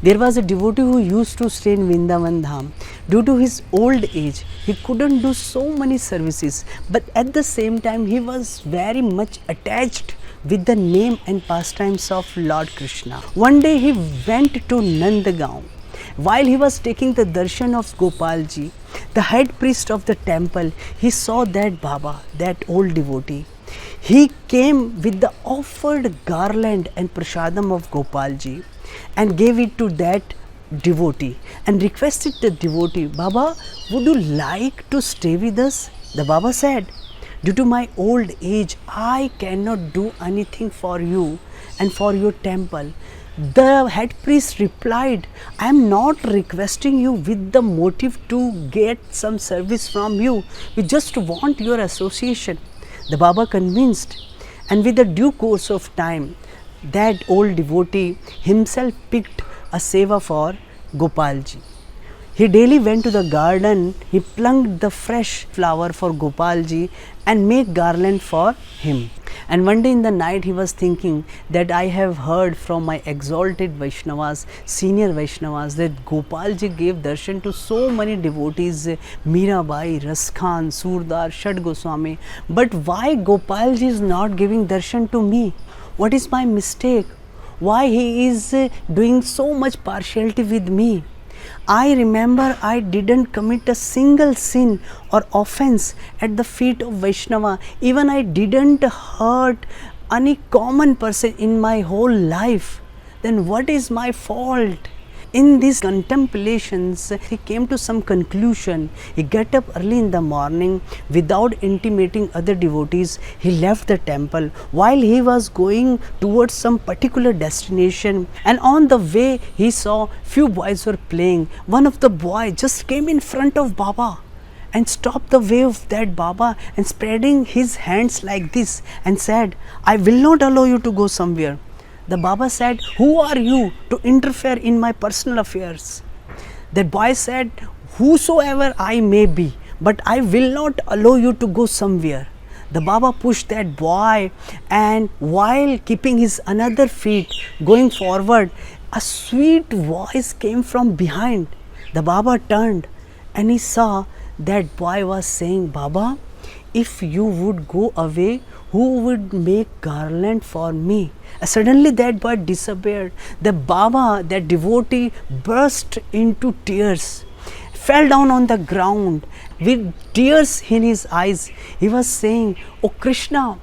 There was a devotee who used to stay in Vrindavan Dham. Due to his old age, he couldn't do so many services, but at the same time, he was very much attached with the name and pastimes of Lord Krishna. One day, he went to Nandagaon. While he was taking the darshan of Gopalji, the head priest of the temple, he saw that Baba, that old devotee. He came with the offered garland and prasadam of Gopalji and gave it to that devotee and requested the devotee, Baba, would you like to stay with us? The Baba said, due to my old age, I cannot do anything for you and for your temple. The head priest replied, I am not requesting you with the motive to get some service from you. We just want your association. The Baba convinced, and with the due course of time, that old devotee himself picked a seva for Gopalji. He daily went to the garden, he plucked the fresh flower for Gopalji and made garland for him. And one day in the night he was thinking that I have heard from my exalted Vaishnavas, senior Vaishnavas, that Gopalji gave darshan to so many devotees, Mirabai, Raskhan, Surdar, Shad Goswami. But why Gopalji is not giving darshan to me? What is my mistake? Why he is doing so much partiality with me? I remember I didn't commit a single sin or offense at the feet of Vaishnava. Even I didn't hurt any common person in my whole life. Then what is my fault? In these contemplations, he came to some conclusion. He got up early in the morning without intimating other devotees. He left the temple while he was going towards some particular destination, and on the way he saw few boys were playing. One of the boys just came in front of Baba and stopped the way of that Baba and spreading his hands like this and said, I will not allow you to go somewhere. The Baba said, who are you to interfere in my personal affairs? That boy said, whosoever I may be, but I will not allow you to go somewhere. The Baba pushed that boy, and while keeping his another feet going forward, a sweet voice came from behind. The Baba turned and he saw that boy was saying, Baba, if you would go away, who would make garland for me? Suddenly that boy disappeared. The Baba, that devotee, burst into tears, fell down on the ground with tears in his eyes. He was saying, oh Krishna,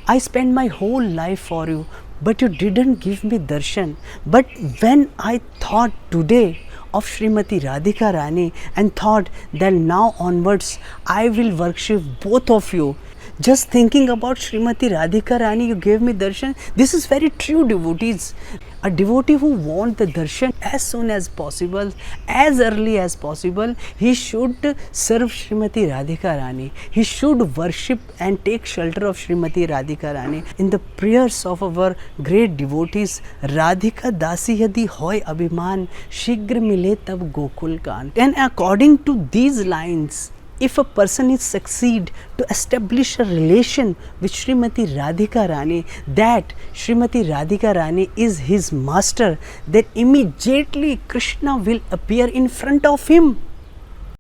I spent my whole life for you, but you didn't give me darshan. But when I thought today of Srimati Radhika Rani and thought that now onwards I will worship both of you, just thinking about Srimati Radhika Rani, you gave me darshan. This is very true, devotees. A devotee who wants the darshan as soon as possible, as early as possible, he should serve Srimati Radhika Rani. He should worship and take shelter of Srimati Radhika Rani. In the prayers of our great devotees, Radhika Dasi Yadi Hoy Abhiman, Shigra Mile Tab Gokul Kan. And according to these lines, if a person is succeed to establish a relation with Srimati Radhika Rani, that Srimati Radhika Rani is his master, then immediately Krishna will appear in front of him.